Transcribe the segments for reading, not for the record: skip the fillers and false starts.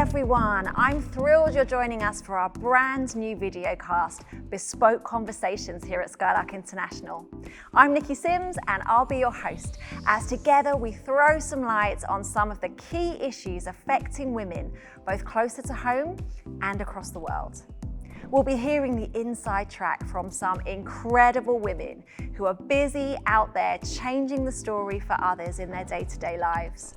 everyone, I'm thrilled you're joining us for our brand new videocast, Bespoke Conversations here at Skylark International. I'm Nicki Sims and I'll be your host as together we throw some light on some of the key issues affecting women, both closer to home and across the world. We'll be hearing the inside track from some incredible women who are busy out there changing the story for others in their day-to-day lives.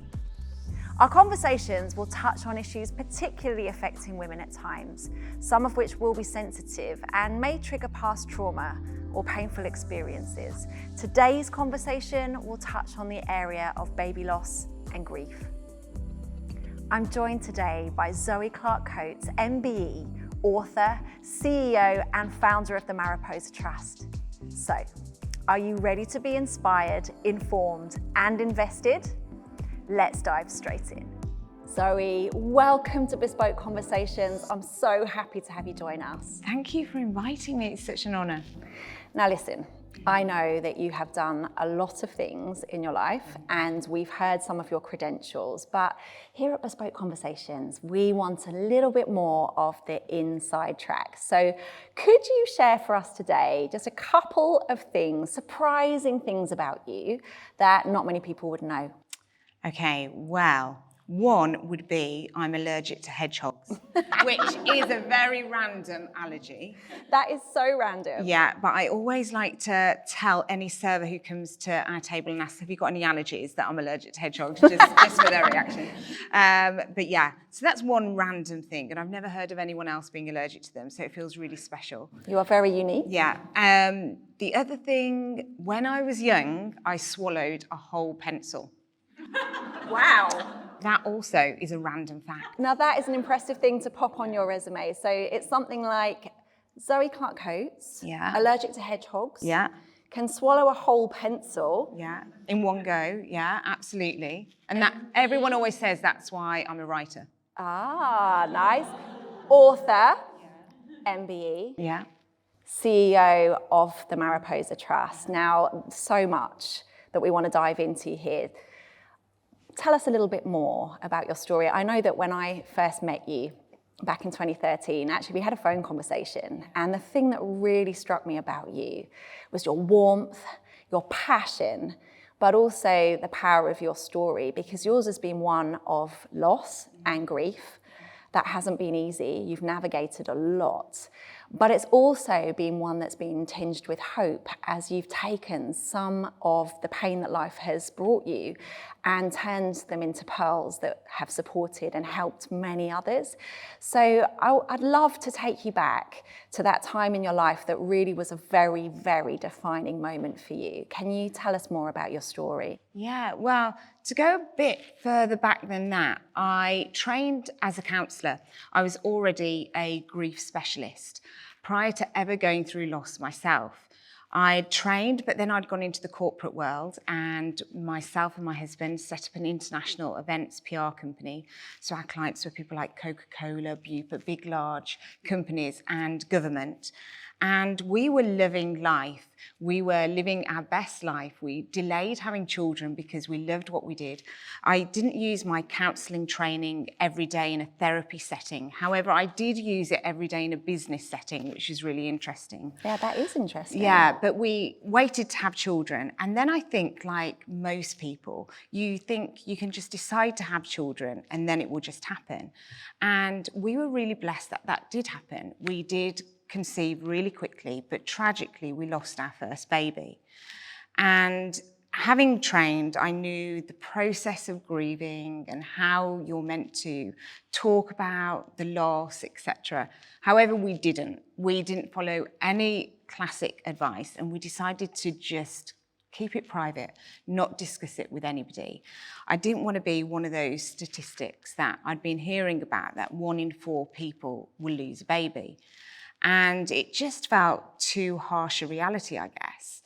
Our conversations will touch on issues particularly affecting women at times, some of which will be sensitive and may trigger past trauma or painful experiences. Today's conversation will touch on the area of baby loss and grief. I'm joined today by Zoe Clark-Coates MBE, author, CEO and founder of the Mariposa Trust. So, are you ready to be inspired, informed and invested? Let's dive straight in. Zoe, welcome to Bespoke Conversations. I'm so happy to have you join us. Thank you for inviting me. It's such an honor. Now listen, I know that you have done a lot of things in your life and we've heard some of your credentials, but here at Bespoke Conversations, we want a little bit more of the inside track. So could you share for us today just a couple of things, surprising things about you that not many people would know? Okay, well, one would be I'm allergic to hedgehogs, which is a very random allergy. That is so random. Yeah, but I always like to tell any server who comes to our table and asks, have you got any allergies, that I'm allergic to hedgehogs, just for their reaction. But yeah, so that's one random thing, and I've never heard of anyone else being allergic to them, so it feels really special. You are very unique. Yeah. The other thing, when I was young, I swallowed a whole pencil. Wow. That also is a random fact. Now that is an impressive thing to pop on your resume. So it's something like Zoe Clark-Coates, Yeah. allergic to hedgehogs, Yeah, can swallow a whole pencil. yeah, in one go, yeah, absolutely. And that everyone always says that's why I'm a writer. Ah, nice. Author, MBE, Yeah. CEO of the Mariposa Trust. Now, so much that we want to dive into here. Tell us a little bit more about your story. I know that when I first met you back in 2013, actually we had a phone conversation, and the thing that really struck me about you was your warmth, your passion, but also the power of your story, because yours has been one of loss and grief. That hasn't been easy. You've navigated a lot. But it's also been one that's been tinged with hope as you've taken some of the pain that life has brought you and turned them into pearls that have supported and helped many others. So I'd love to take you back to that time in your life that really was a very, very defining moment for you. Can you tell us more about your story? Yeah, well, to go a bit further back than that, I trained as a counsellor. I was already a grief specialist prior to ever going through loss myself. I trained, but then I'd gone into the corporate world, and myself and my husband set up an international events PR company. So our clients were people like Coca-Cola, Bupa, big, large companies and government. And we were living life. We were living our best life. We delayed having children because we loved what we did. I didn't use my counselling training every day in a therapy setting. However, I did use it every day in a business setting, which is really interesting. Yeah, that is interesting. Yeah, but we waited to have children. And then I think, like most people, you think you can just decide to have children and then it will just happen. And we were really blessed that that did happen. We did conceive really quickly, but tragically we lost our first baby. And having trained, I knew the process of grieving and how you're meant to talk about the loss, etc. However, we didn't follow any classic advice, and we decided to just keep it private, not discuss it with anybody. I didn't want to be one of those statistics that I'd been hearing about, that 1 in 4 people will lose a baby. And it just felt too harsh a reality, I guess.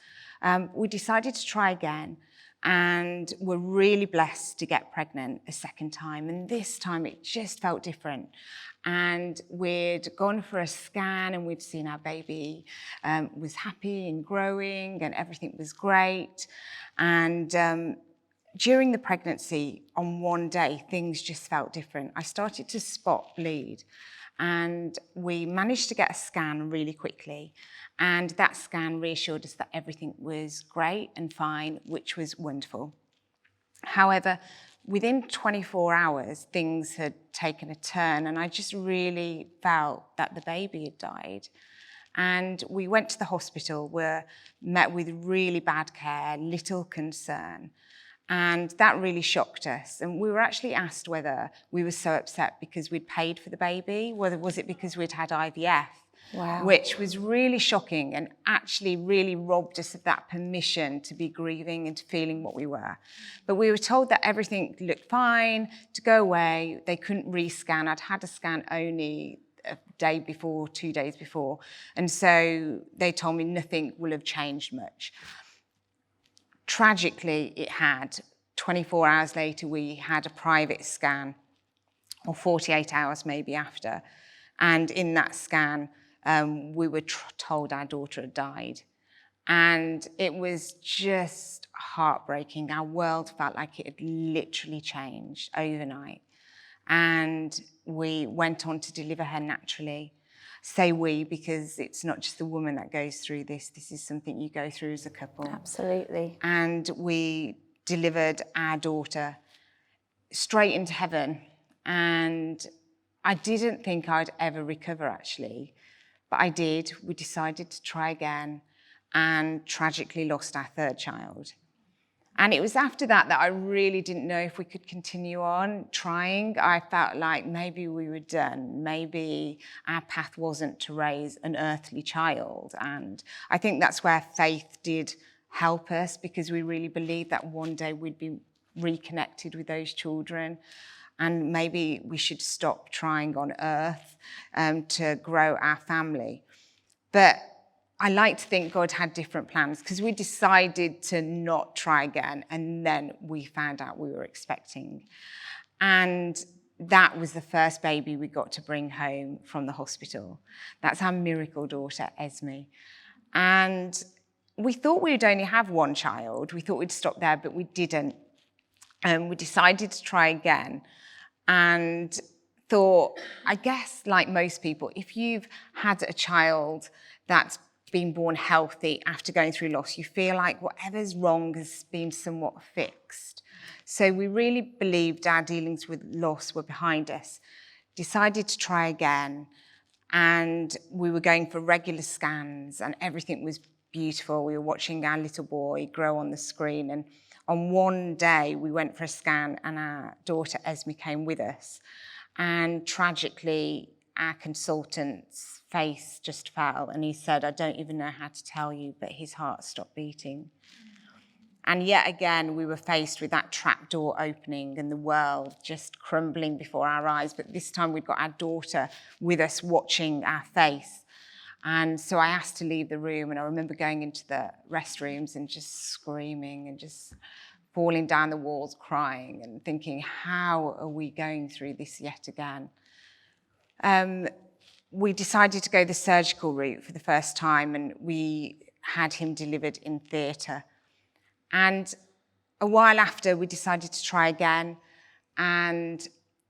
We decided to try again, and were really blessed to get pregnant a second time. And this time it just felt different. And we'd gone for a scan and we'd seen our baby was happy and growing and everything was great. And during the pregnancy, on one day, things just felt different. I started to spot bleed, and we managed to get a scan really quickly. And that scan reassured us that everything was great and fine, which was wonderful. However, within 24 hours, things had taken a turn, and I just really felt that the baby had died. And we went to the hospital, were met with really bad care, little concern. And that really shocked us. And we were actually asked whether we were so upset because we'd paid for the baby, whether was it because we'd had IVF, Wow. which was really shocking and actually really robbed us of that permission to be grieving and to feeling what we were. But we were told that everything looked fine, to go away. They couldn't rescan. I'd had a scan only a day before, 2 days before. And so they told me nothing will have changed much. Tragically, it had. 24 hours later, we had a private scan, or 48 hours maybe after. And in that scan, we were told our daughter had died. And it was just heartbreaking. Our world felt like it had literally changed overnight. And we went on to deliver her naturally. Say we, because it's not just the woman that goes through this. This is something you go through as a couple. Absolutely. And we delivered our daughter straight into heaven. And I didn't think I'd ever recover, actually. But I did. We decided to try again and tragically lost our third child. And it was after that that I really didn't know if we could continue on trying. I felt like maybe we were done. Maybe our path wasn't to raise an earthly child. And I think that's where faith did help us, because we really believed that one day we'd be reconnected with those children. And maybe we should stop trying on earth to grow our family. But I like to think God had different plans, because we decided to not try again, and then we found out we were expecting. And that was the first baby we got to bring home from the hospital. That's our miracle daughter, Esme. And we thought we would only have one child. We thought we'd stop there, but we didn't. We decided to try again and thought, I guess like most people, if you've had a child that's been born healthy after going through loss, you feel like whatever's wrong has been somewhat fixed. So we really believed our dealings with loss were behind us, decided to try again, and we were going for regular scans and everything was beautiful. We were watching our little boy grow on the screen, and on one day we went for a scan and our daughter Esme came with us, and tragically our consultant's face just fell, and he said, I don't even know how to tell you, but his heart stopped beating. And yet again, we were faced with that trap door opening and the world just crumbling before our eyes. But this time we'd got our daughter with us watching our face. And so I asked to leave the room, and I remember going into the restrooms and just screaming and just falling down the walls crying and thinking, how are we going through this yet again? We decided to go the surgical route for the first time, and we had him delivered in theatre. And a while after, we decided to try again, and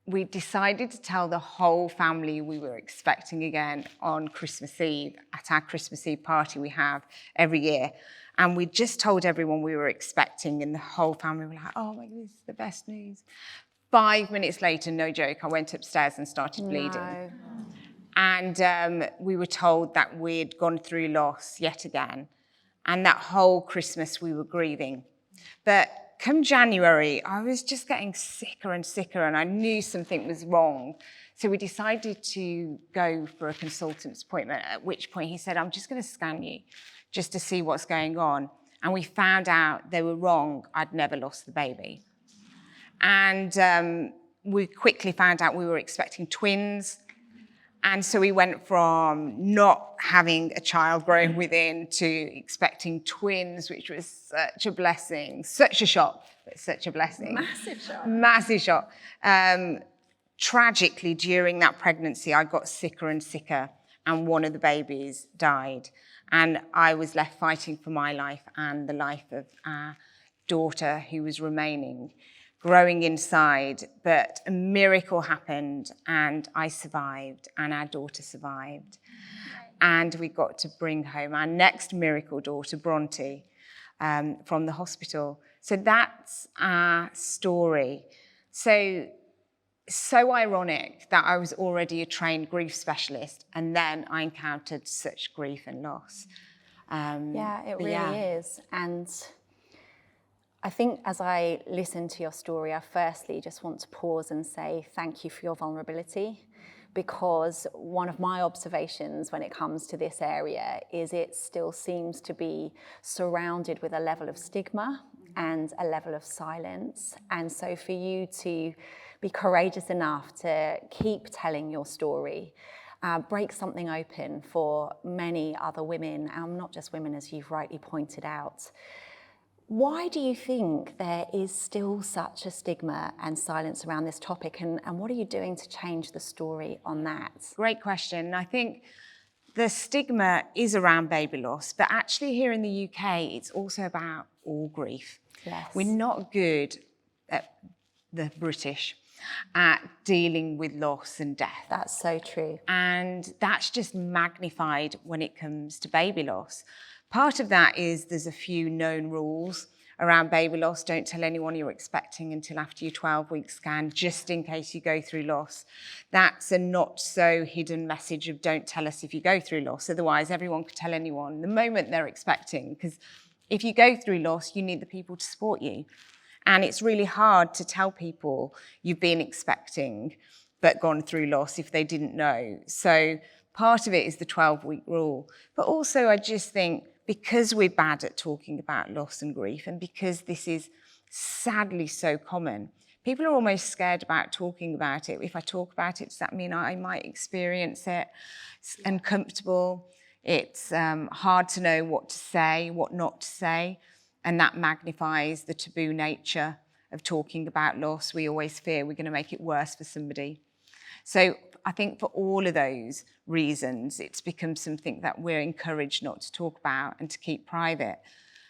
we decided to tell the whole family we were expecting again on Christmas Eve, at our Christmas Eve party we have every year. And we just told everyone we were expecting, and the whole family were like, oh my goodness, this is the best news. 5 minutes later, no joke, I went upstairs and started bleeding. No. And we were told that we'd gone through loss yet again. And that whole Christmas we were grieving. But come January, I was just getting sicker and sicker, and I knew something was wrong. So we decided to go for a consultant's appointment, at which point he said, I'm just going to scan you just to see what's going on. And we found out they were wrong. I'd never lost the baby. And we quickly found out we were expecting twins. And so we went from not having a child growing within to expecting twins, which was such a blessing, such a shock, but such a blessing. Massive shock. Massive shock. Tragically, during that pregnancy, I got sicker and sicker, and one of the babies died. And I was left fighting for my life and the life of our daughter who was remaining, growing inside, but a miracle happened and I survived and our daughter survived. And we got to bring home our next miracle daughter, Bronte, from the hospital. So that's our story. So ironic that I was already a trained grief specialist and then I encountered such grief and loss. Yeah, it really is. And I think as I listen to your story, I firstly just want to pause and say thank you for your vulnerability, because one of my observations when it comes to this area is it still seems to be surrounded with a level of stigma and a level of silence. And so for you to be courageous enough to keep telling your story, break something open for many other women, and not just women, as you've rightly pointed out. Why do you think there is still such a stigma and silence around this topic, and what are you doing to change the story on that? Great question. I think the stigma is around baby loss, but actually here in the UK, it's also about all grief. Yes. We're not good, the British, at dealing with loss and death. That's so true. And that's just magnified when it comes to baby loss. Part of that is there's a few known rules around baby loss. Don't tell anyone you're expecting until after your 12-week scan, just in case you go through loss. That's a not so hidden message of don't tell us if you go through loss. Otherwise, everyone could tell anyone the moment they're expecting. Because if you go through loss, you need the people to support you. And it's really hard to tell people you've been expecting but gone through loss if they didn't know. So part of it is the 12-week rule. But also I just think because we're bad at talking about loss and grief, and because this is sadly so common, people are almost scared about talking about it. If I talk about it, does that mean I might experience it? It's uncomfortable. It's hard to know what to say, what not to say. And that magnifies the taboo nature of talking about loss. We always fear we're going to make it worse for somebody. So I think for all of those reasons, it's become something that we're encouraged not to talk about and to keep private.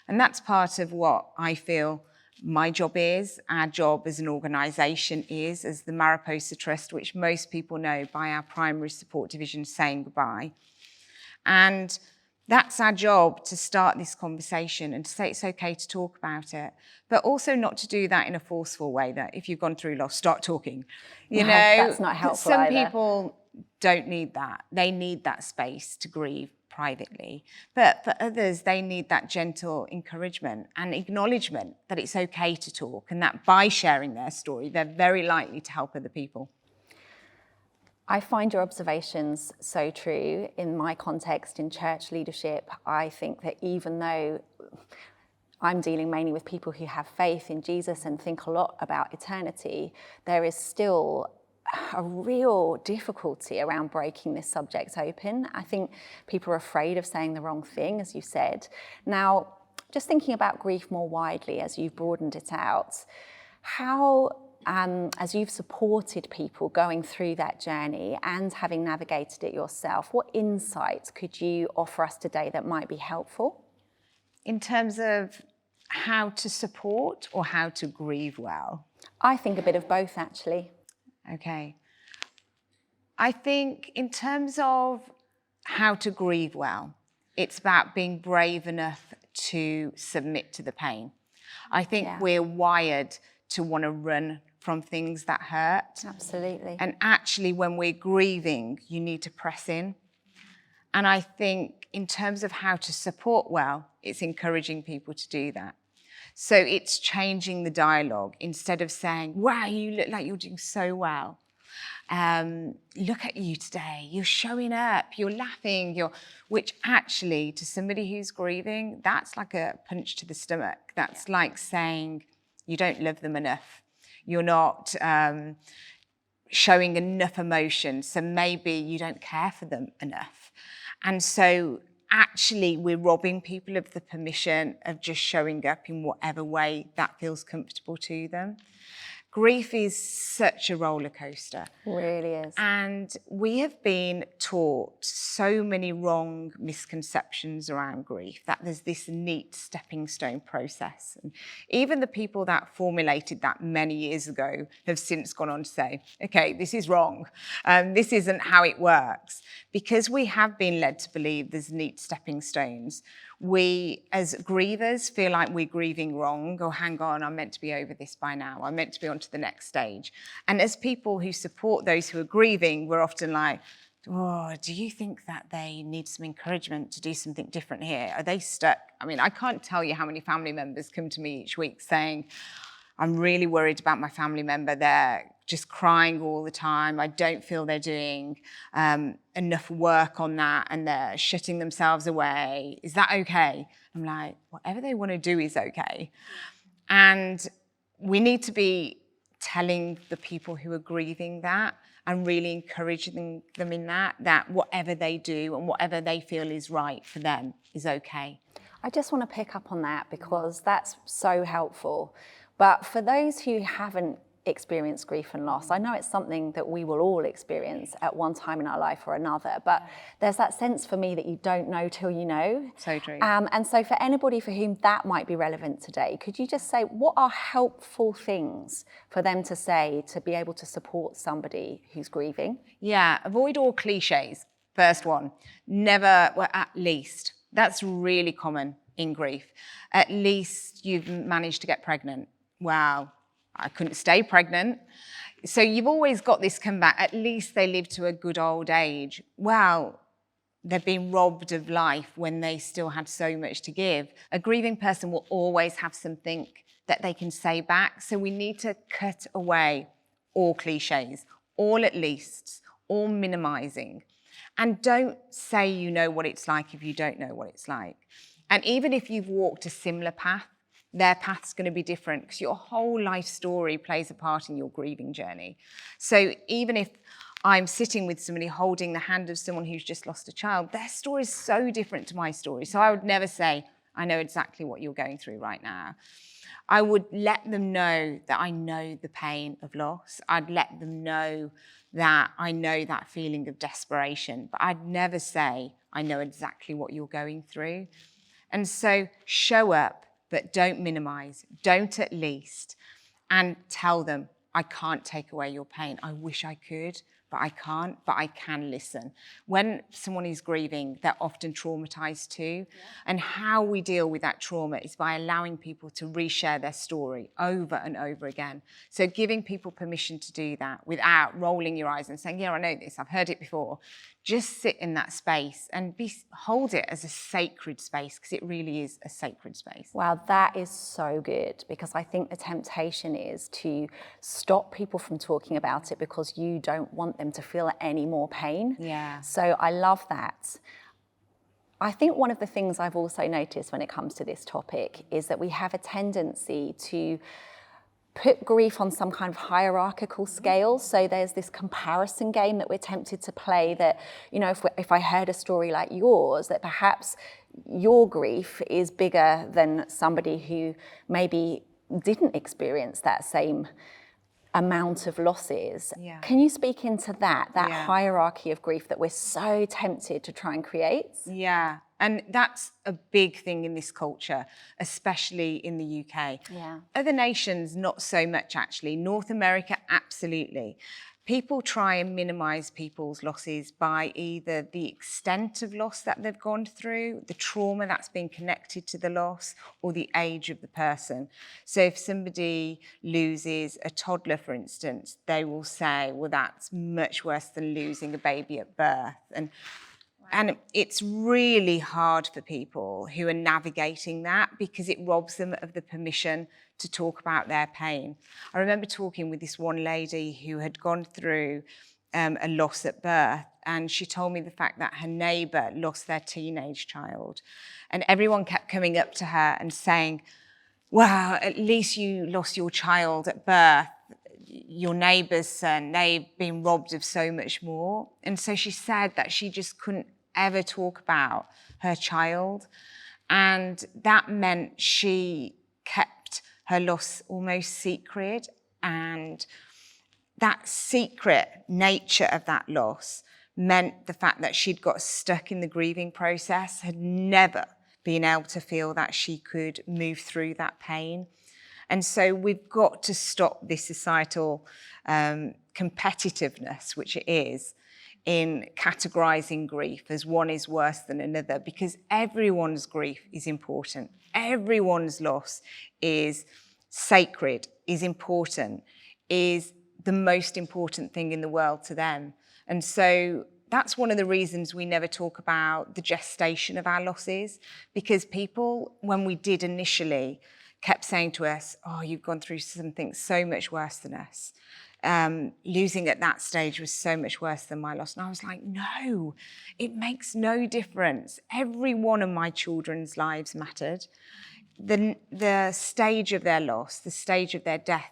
And that's part of what I feel my job is, our job as an organisation is, as the Mariposa Trust, which most people know by our primary support division saying goodbye. And that's our job, to start this conversation and to say it's okay to talk about it, but also not to do that in a forceful way, that if you've gone through loss, start talking. You know, that's not helpful Some either. people don't need that. They need that space to grieve privately. But for others, they need that gentle encouragement and acknowledgement that it's okay to talk, and that by sharing their story, they're very likely to help other people. I find your observations so true. In my context in church leadership, I think that even though I'm dealing mainly with people who have faith in Jesus and think a lot about eternity, there is still a real difficulty around breaking this subject open. I think people are afraid of saying the wrong thing, as you said. Now, just thinking about grief more widely as you've broadened it out, how as you've supported people going through that journey and having navigated it yourself, what insights could you offer us today that might be helpful? In terms of how to support or how to grieve well? I think a bit of both, actually. Okay. I think in terms of how to grieve well, it's about being brave enough to submit to the pain. I think we're wired to want to run from things that hurt. Absolutely. And actually, when we're grieving, you need to press in. And I think in terms of how to support well, it's encouraging people to do that. So it's changing the dialogue. Instead of saying, wow, you look like you're doing so well. Look at you today. You're showing up, you're laughing, which actually, to somebody who's grieving, that's like a punch to the stomach. That's like saying you don't love them enough. You're not showing enough emotion, so maybe you don't care for them enough. And so actually we're robbing people of the permission of just showing up in whatever way that feels comfortable to them. grief is such a roller coaster. Really is. And we have been taught so many wrong misconceptions around grief, that there's this neat stepping stone process. And even the people that formulated that many years ago have since gone on to say, okay, this is wrong. This isn't how it works. Because we have been led to believe there's neat stepping stones, we, as grievers, feel like we're grieving wrong, or hang on, I'm meant to be over this by now. I'm meant to be on to the next stage. And as people who support those who are grieving, we're often like, oh, do you think that they need some encouragement to do something different here? Are they stuck? I mean, I can't tell you how many family members come to me each week saying, I'm really worried about my family member. They're just crying all the time. I don't feel they're doing enough work on that, and they're shutting themselves away. Is that okay? I'm like, whatever they want to do is okay. And we need to be telling the people who are grieving that, and really encouraging them in that whatever they do and whatever they feel is right for them is okay. I just want to pick up on that because that's so helpful. But for those who haven't experienced grief and loss, I know it's something that we will all experience at one time in our life or another, but there's that sense for me that you don't know till you know. So true. And so for anybody for whom that might be relevant today, could you just say what are helpful things for them to say to be able to support somebody who's grieving? Yeah, avoid all cliches. First one, never, well, at least. That's really common in grief. At least you've managed to get pregnant. Wow, I couldn't stay pregnant. So you've always got this comeback. At least they lived to a good old age. Wow, they've been robbed of life when they still had so much to give. A grieving person will always have something that they can say back. So we need to cut away all cliches, all at leasts, all minimizing. And don't say you know what it's like if you don't know what it's like. And even if you've walked a similar path, their path's going to be different because your whole life story plays a part in your grieving journey. So even if I'm sitting with somebody holding the hand of someone who's just lost a child, their story is so different to my story. So I would never say, I know exactly what you're going through right now. I would let them know that I know the pain of loss. I'd let them know that I know that feeling of desperation, but I'd never say, I know exactly what you're going through. And so show up, but don't minimize, don't at least, and tell them, I can't take away your pain. I wish I could, but I can't, but I can listen. When someone is grieving, they're often traumatized too. Yeah. And how we deal with that trauma is by allowing people to reshare their story over and over again. So giving people permission to do that without rolling your eyes and saying, yeah, I know this, I've heard it before. Just sit in that space and hold it as a sacred space, because it really is a sacred space. Wow, that is so good, because I think the temptation is to stop people from talking about it because you don't want them to feel any more pain. Yeah. So I love that. I think one of the things I've also noticed when it comes to this topic is that we have a tendency to put grief on some kind of hierarchical scale. So there's this comparison game that we're tempted to play that, you know, if I heard a story like yours, that perhaps your grief is bigger than somebody who maybe didn't experience that same amount of losses. Yeah. Can you speak into that hierarchy of grief that we're so tempted to try and create? Yeah, and that's a big thing in this culture, especially in the UK. Yeah. Other nations, not so much actually. North America, absolutely. People try and minimize people's losses by either the extent of loss that they've gone through, the trauma that's been connected to the loss, or the age of the person. So if somebody loses a toddler, for instance, they will say, well, that's much worse than losing a baby at birth. And it's really hard for people who are navigating that, because it robs them of the permission to talk about their pain. I remember talking with this one lady who had gone through a loss at birth, and she told me the fact that her neighbour lost their teenage child. And everyone kept coming up to her and saying, wow, at least you lost your child at birth. Your neighbour's son, they've been robbed of so much more. And so she said that she just couldn't ever talk about her child. And that meant she kept her loss almost secret. And that secret nature of that loss meant the fact that she'd got stuck in the grieving process, had never been able to feel that she could move through that pain. And so we've got to stop this societal competitiveness, which it is, in categorizing grief as one is worse than another, because everyone's grief is important. Everyone's loss is sacred, is important, is the most important thing in the world to them. And so that's one of the reasons we never talk about the gestation of our losses, because people, when we did initially, kept saying to us, oh, you've gone through something so much worse than us. Losing at that stage was so much worse than my loss. And I was like, no, it makes no difference. Every one of my children's lives mattered. The stage of their loss, the stage of their death,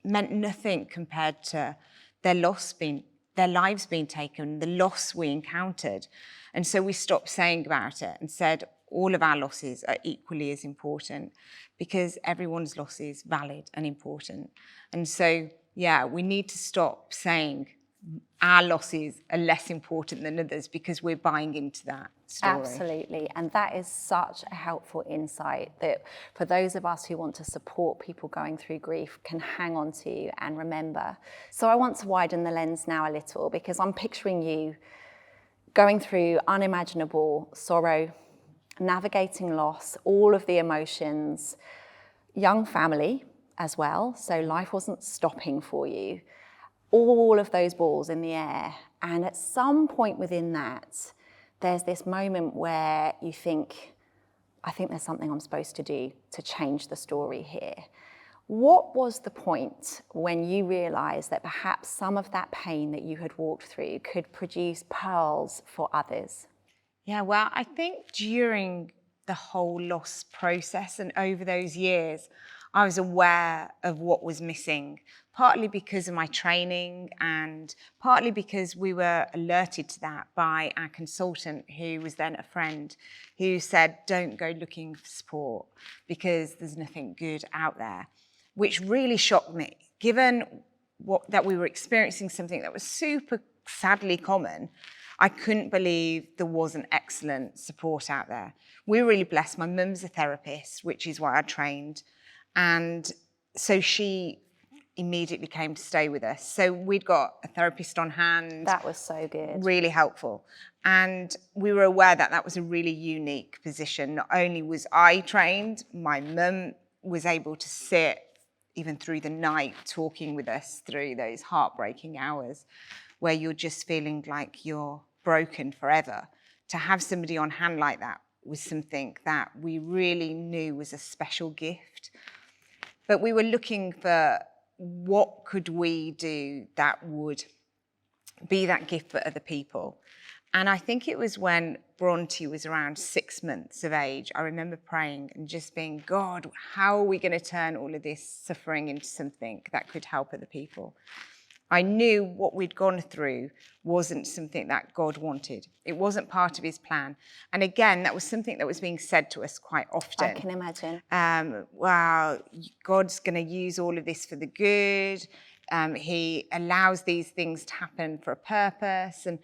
meant nothing compared to their lives being taken, the loss we encountered. And so we stopped saying about it and said all of our losses are equally as important, because everyone's loss is valid and important. And so, yeah, we need to stop saying our losses are less important than others, because we're buying into that story. Absolutely. And that is such a helpful insight that for those of us who want to support people going through grief can hang on to and remember. So I want to widen the lens now a little, because I'm picturing you going through unimaginable sorrow, navigating loss, all of the emotions, young family as well. So life wasn't stopping for you. All of those balls in the air. And at some point within that, there's this moment where you think, I think there's something I'm supposed to do to change the story here. What was the point when you realized that perhaps some of that pain that you had walked through could produce pearls for others? Yeah, well, I think during the whole loss process and over those years, I was aware of what was missing, partly because of my training and partly because we were alerted to that by our consultant, who was then a friend, who said, don't go looking for support because there's nothing good out there, which really shocked me, given that we were experiencing something that was super sadly common. I couldn't believe there wasn't excellent support out there. We were really blessed. My mum's a therapist, which is why I trained. And so she immediately came to stay with us. So we'd got a therapist on hand. That was so good. Really helpful. And we were aware that that was a really unique position. Not only was I trained, my mum was able to sit even through the night talking with us through those heartbreaking hours where you're just feeling like you're broken forever. To have somebody on hand like that was something that we really knew was a special gift. But we were looking for what could we do that would be that gift for other people. And I think it was when Bronte was around 6 months of age, I remember praying and just being, God, how are we going to turn all of this suffering into something that could help other people? I knew what we'd gone through wasn't something that God wanted. It wasn't part of his plan. And again, that was something that was being said to us quite often. I can imagine. Well, God's going to use all of this for the good. He allows these things to happen for a purpose. And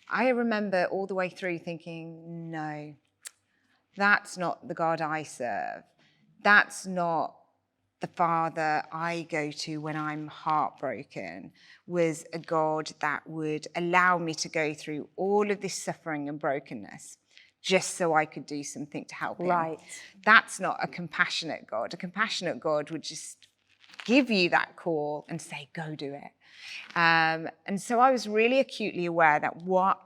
I remember all the way through thinking, no, that's not the God I serve. That's not the Father I go to when I'm heartbroken, was a God that would allow me to go through all of this suffering and brokenness just so I could do something to help him. Right. That's not a compassionate God. A compassionate God would just give you that call and say, go do it. And so I was really acutely aware that what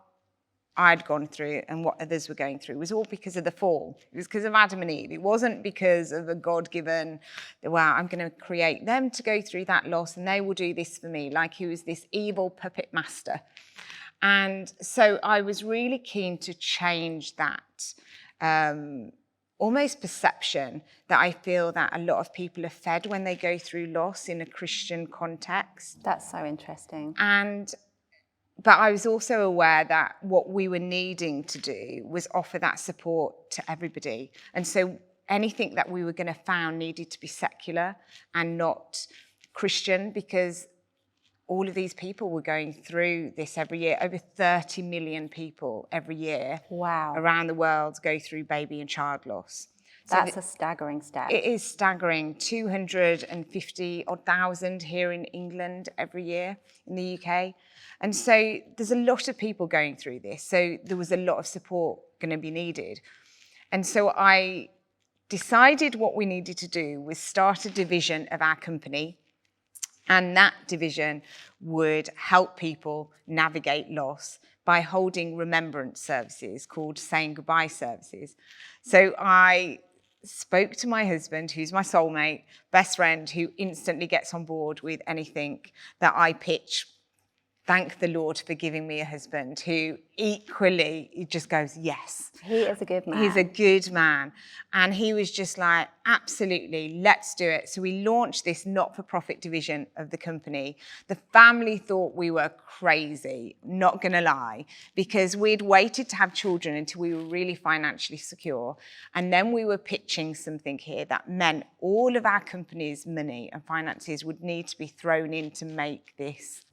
I'd gone through and what others were going through was all because of the fall. It was because of Adam and Eve. It wasn't because of a God-given, well, I'm going to create them to go through that loss and they will do this for me, like he was this evil puppet master. And so I was really keen to change that almost perception that I feel that a lot of people are fed when they go through loss in a Christian context. That's so interesting. But I was also aware that what we were needing to do was offer that support to everybody. And so anything that we were going to found needed to be secular and not Christian, because all of these people were going through this every year. Over 30 million people every year around the world go through baby and child loss. That's a staggering stat. It is staggering. 250,000 here in England every year in the UK. And so there's a lot of people going through this. So there was a lot of support going to be needed. And so I decided what we needed to do was start a division of our company. And that division would help people navigate loss by holding remembrance services called saying goodbye services. So I spoke to my husband, who's my soulmate, best friend, who instantly gets on board with anything that I pitch. Thank the Lord for giving me a husband who equally just goes, yes. He is a good man. He's a good man. And he was just like, absolutely, let's do it. So we launched this not-for-profit division of the company. The family thought we were crazy, not going to lie, because we'd waited to have children until we were really financially secure. And then we were pitching something here that meant all of our company's money and finances would need to be thrown in to make this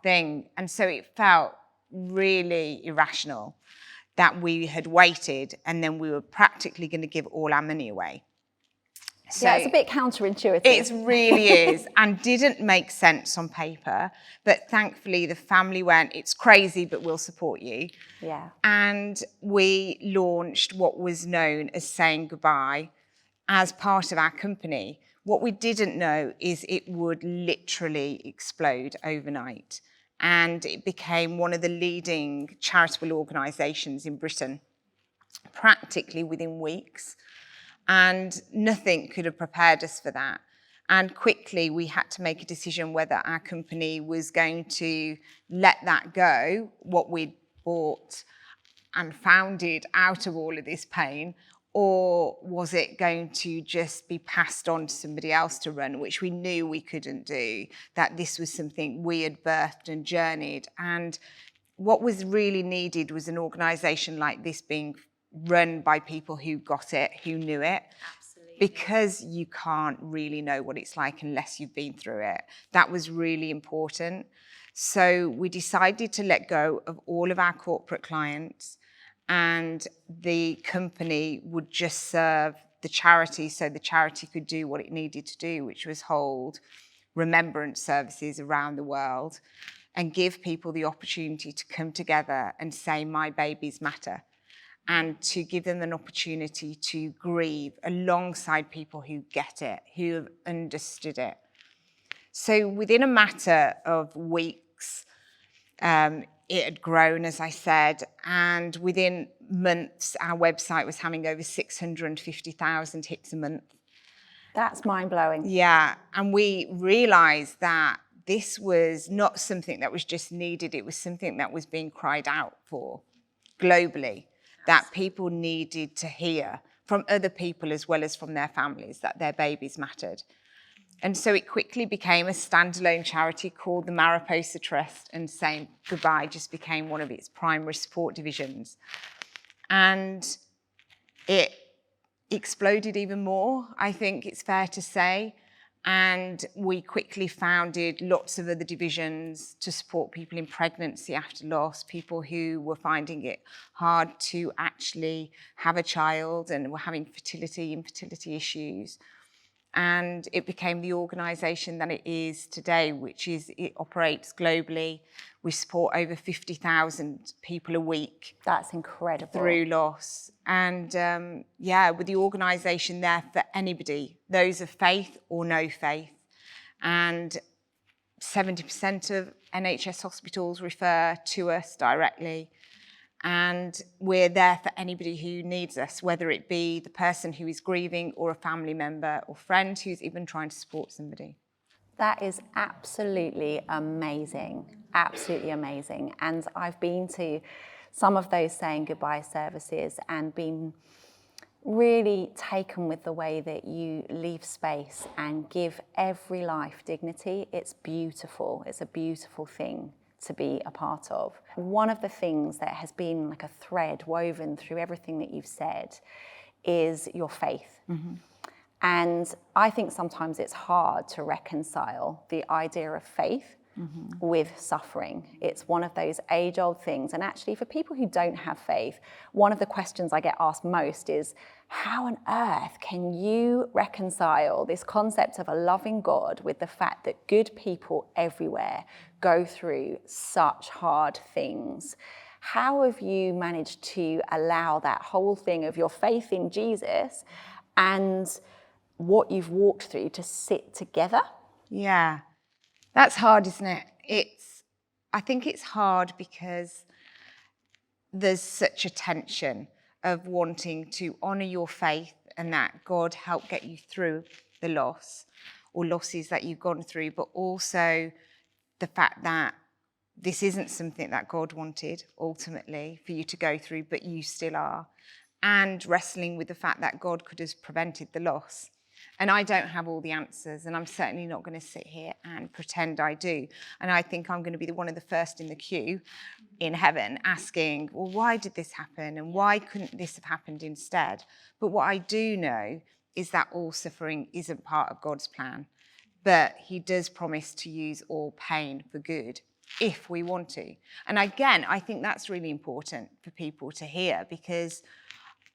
thing. And so it felt really irrational that we had waited and then we were practically going to give all our money away. So yeah, it's a bit counterintuitive. It really is, and didn't make sense on paper. But thankfully, the family went, it's crazy, but we'll support you. Yeah. And we launched what was known as Saying Goodbye as part of our company. What we didn't know is it would literally explode overnight. And it became one of the leading charitable organisations in Britain, practically within weeks. And nothing could have prepared us for that. And quickly we had to make a decision whether our company was going to let that go, what we'd bought and founded out of all of this pain, or was it going to just be passed on to somebody else to run, which we knew we couldn't do, that this was something we had birthed and journeyed. And what was really needed was an organisation like this being run by people who got it, who knew it. Absolutely. Because you can't really know what it's like unless you've been through it. That was really important. So we decided to let go of all of our corporate clients, and the company would just serve the charity so the charity could do what it needed to do, which was hold remembrance services around the world and give people the opportunity to come together and say, my babies matter, and to give them an opportunity to grieve alongside people who get it, who have understood it. So within a matter of weeks, it had grown, as I said, and within months, our website was having over 650,000 hits a month. That's mind-blowing. Yeah, and we realised that this was not something that was just needed, it was something that was being cried out for globally, that people needed to hear from other people as well as from their families that their babies mattered. And so it quickly became a standalone charity called the Mariposa Trust, and Saying Goodbye just became one of its primary support divisions. And it exploded even more, I think it's fair to say. And we quickly founded lots of other divisions to support people in pregnancy after loss, people who were finding it hard to actually have a child and were having infertility issues. And it became the organisation that it is today, which is, it operates globally. We support over 50,000 people a week. That's incredible. Through loss. And yeah, with the organisation there for anybody, those of faith or no faith. And 70% of NHS hospitals refer to us directly. And we're there for anybody who needs us, whether it be the person who is grieving or a family member or friend who's even trying to support somebody. That is absolutely amazing, absolutely amazing. And I've been to some of those Saying Goodbye services and been really taken with the way that you leave space and give every life dignity. It's beautiful, it's a beautiful thing to be a part of. One of the things that has been like a thread woven through everything that you've said is your faith. Mm-hmm. And I think sometimes it's hard to reconcile the idea of faith with suffering. It's one of those age-old things. And actually, for people who don't have faith, one of the questions I get asked most is, how on earth can you reconcile this concept of a loving God with the fact that good people everywhere go through such hard things? How have you managed to allow that whole thing of your faith in Jesus and what you've walked through to sit together? Yeah, that's hard, isn't it? I think it's hard because there's such a tension of wanting to honour your faith and that God helped get you through the loss or losses that you've gone through, but also the fact that this isn't something that God wanted ultimately for you to go through, but you still are. And wrestling with the fact that God could have prevented the loss. And I don't have all the answers, and I'm certainly not going to sit here and pretend I do. And I think I'm going to be one of the first in the queue in heaven asking, well, why did this happen? And why couldn't this have happened instead? But what I do know is that all suffering isn't part of God's plan. But he does promise to use all pain for good if we want to. And again, I think that's really important for people to hear, because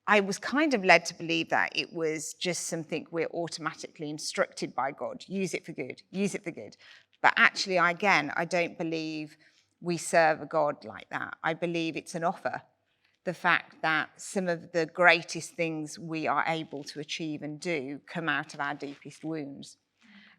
I was kind of led to believe that it was just something we're automatically instructed by God. Use it for good, use it for good. But actually, I don't believe we serve a God like that. I believe it's an offer. The fact that some of the greatest things we are able to achieve and do come out of our deepest wounds.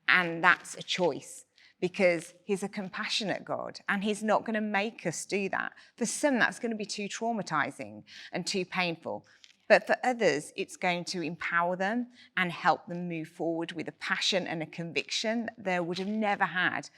And that's a choice, because he's a compassionate God and he's not going to make us do that. For some, that's going to be too traumatizing and too painful. But for others, it's going to empower them and help them move forward with a passion and a conviction that they would have never had.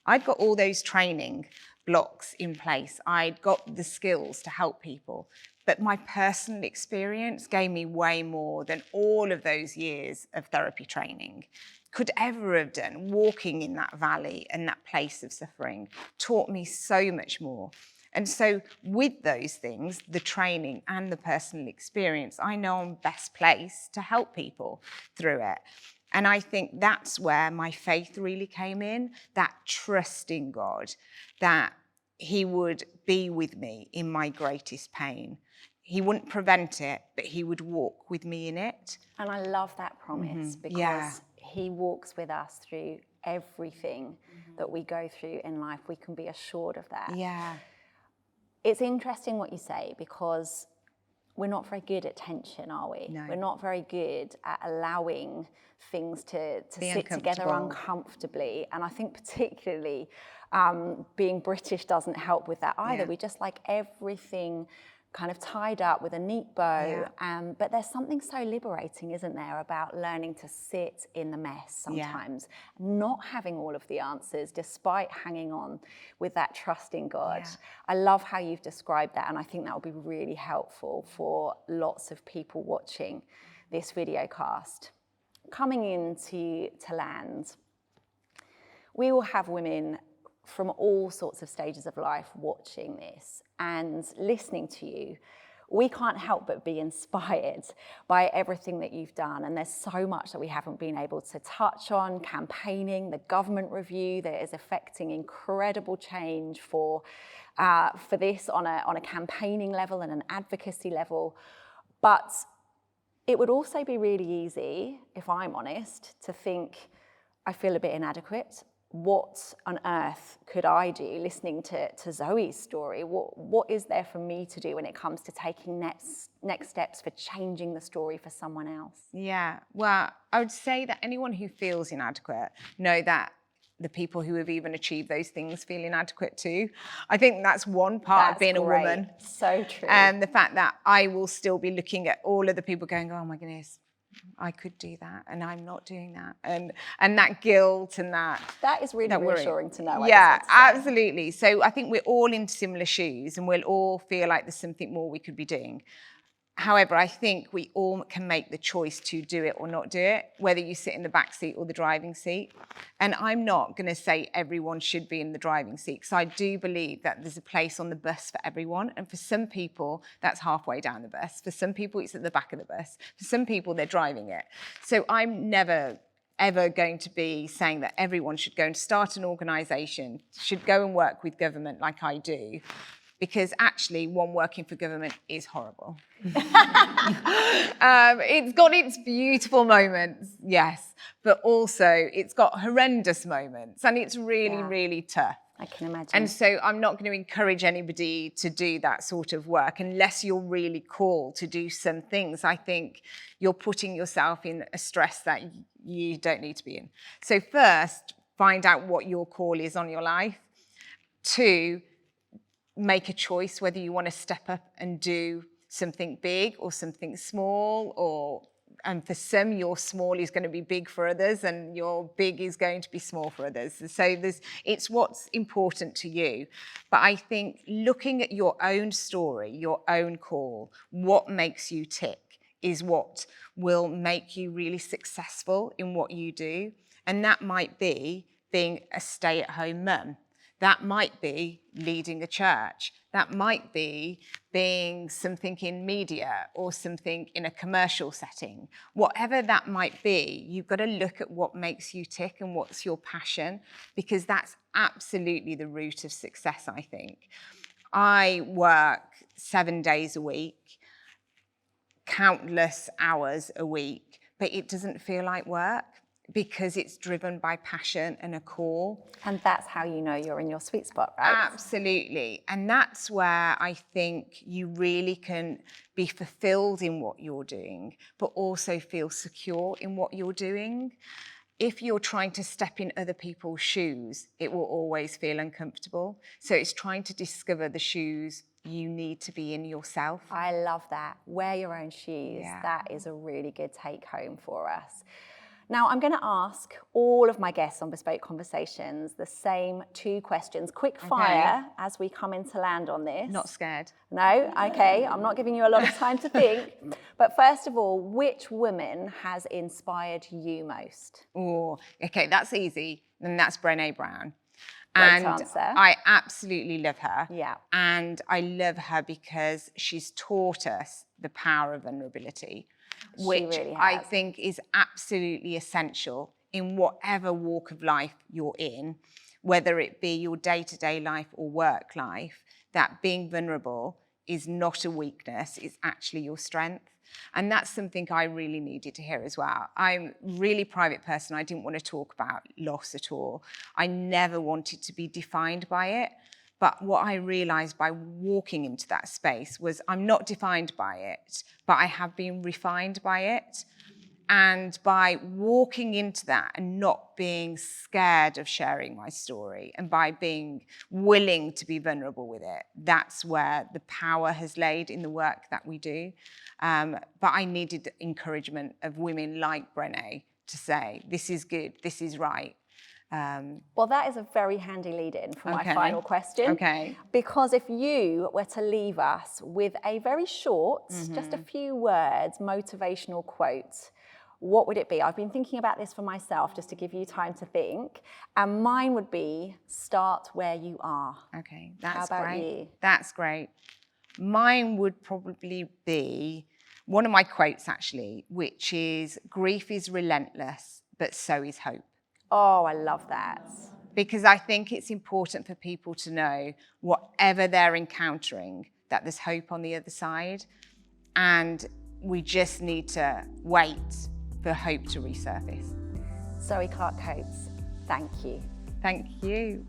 I'd got all those training blocks in place. I'd got the skills to help people. But my personal experience gave me way more than all of those years of therapy training could ever have done. Walking in that valley and that place of suffering taught me so much more. And so with those things, the training and the personal experience, I know I'm best placed to help people through it. And I think that's where my faith really came in, that trust in God, that he would be with me in my greatest pain. He wouldn't prevent it, but he would walk with me in it. And I love that promise because he walks with us through everything that we go through in life. We can be assured of that. Yeah. It's interesting what you say, because we're not very good at tension, are we? No. We're not very good at allowing things to sit together uncomfortably. And I think particularly being British doesn't help with that either. Yeah. We just like everything kind of tied up with a neat bow. But there's something so liberating, isn't there, about learning to sit in the mess sometimes, not having all of the answers, despite hanging on with that trust in God. I love how you've described that, and I think that will be really helpful for lots of people watching this video cast. Coming into land, we will have women from all sorts of stages of life watching this and listening to you. We can't help but be inspired by everything that you've done. And there's so much that we haven't been able to touch on. Campaigning, the government review that is affecting incredible change for this on a campaigning level and an advocacy level. But it would also be really easy, if I'm honest, to think, I feel a bit inadequate. What on earth could I do listening to Zoe's story? What is there for me to do when it comes to taking next steps for changing the story for someone else? Yeah, well, I would say that anyone who feels inadequate know that the people who have even achieved those things feel inadequate too. I think that's one part of being a woman. So true. And the fact that I will still be looking at all of the people going, oh my goodness, I could do that, and I'm not doing that, and that guilt and that is really reassuring to know. Yeah, absolutely. So I think we're all in similar shoes, and we'll all feel like there's something more we could be doing. However, I think we all can make the choice to do it or not do it, whether you sit in the back seat or the driving seat. And I'm not going to say everyone should be in the driving seat, because I do believe that there's a place on the bus for everyone. And for some people, that's halfway down the bus. For some people, it's at the back of the bus. For some people, they're driving it. So I'm never ever going to be saying that everyone should go and start an organisation, should go and work with government like I do. Because actually, one working for government is horrible. It's got its beautiful moments, yes, but also it's got horrendous moments, and it's really, really tough. I can imagine. And so I'm not going to encourage anybody to do that sort of work unless you're really called to do some things. I think you're putting yourself in a stress that you don't need to be in. So first, find out what your call is on your life. 2, make a choice whether you want to step up and do something big or something small, and for some, your small is going to be big for others, and your big is going to be small for others. So it's what's important to you. But I think looking at your own story, your own call, what makes you tick is what will make you really successful in what you do. And that might be being a stay-at-home mum. That might be leading a church. That might be being something in media or something in a commercial setting. Whatever that might be, you've got to look at what makes you tick and what's your passion, because that's absolutely the root of success, I think. I work 7 days a week, countless hours a week, but it doesn't feel like work, because it's driven by passion and a call. And that's how you know you're in your sweet spot, right? Absolutely. And that's where I think you really can be fulfilled in what you're doing, but also feel secure in what you're doing. If you're trying to step in other people's shoes, it will always feel uncomfortable. So it's trying to discover the shoes you need to be in yourself. I love that. Wear your own shoes. Yeah. That is a really good take home for us. Now, I'm going to ask all of my guests on Bespoke Conversations the same 2 questions, quick fire, as we come into land on this. Not scared. No? Okay, I'm not giving you a lot of time to think. But first of all, which woman has inspired you most? Oh, okay, that's easy. And that's Brené Brown. Great And answer. I absolutely love her. Yeah. And I love her because she's taught us the power of vulnerability, which really I has. think is absolutely essential in whatever walk of life you're in, whether it be your day-to-day life or work life, that being vulnerable is not a weakness, it's actually your strength. And that's something I really needed to hear as well. I'm a really private person. I didn't want to talk about loss at all. I never wanted to be defined by it. But what I realized by walking into that space was I'm not defined by it, but I have been refined by it. And by walking into that and not being scared of sharing my story, and by being willing to be vulnerable with it, that's where the power has laid in the work that we do. But I needed encouragement of women like Brené to say, this is good, this is right. Well, that is a very handy lead-in for my Okay. final question. Okay. Because if you were to leave us with a very short, just a few words, motivational quote, what would it be? I've been thinking about this for myself, just to give you time to think. And mine would be, start where you are. Okay, that's How about great. you? That's great. Mine would probably be one of my quotes, actually, which is, grief is relentless, but so is hope. Oh, I love that. Because I think it's important for people to know, whatever they're encountering, that there's hope on the other side. And we just need to wait for hope to resurface. Zoe Clark-Coates, thank you. Thank you.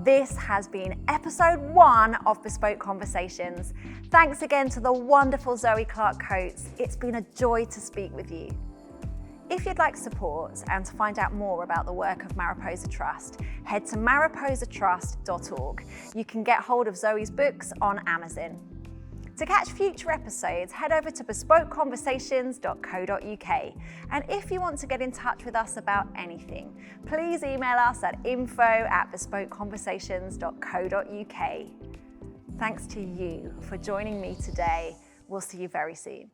This has been episode 1 of Bespoke Conversations. Thanks again to the wonderful Zoe Clark-Coates. It's been a joy to speak with you. If you'd like support and to find out more about the work of Mariposa Trust, head to mariposatrust.org. You can get hold of Zoe's books on Amazon. To catch future episodes, head over to bespokeconversations.co.uk. And if you want to get in touch with us about anything, please email us at info@bespokeconversations.co.uk. Thanks to you for joining me today. We'll see you very soon.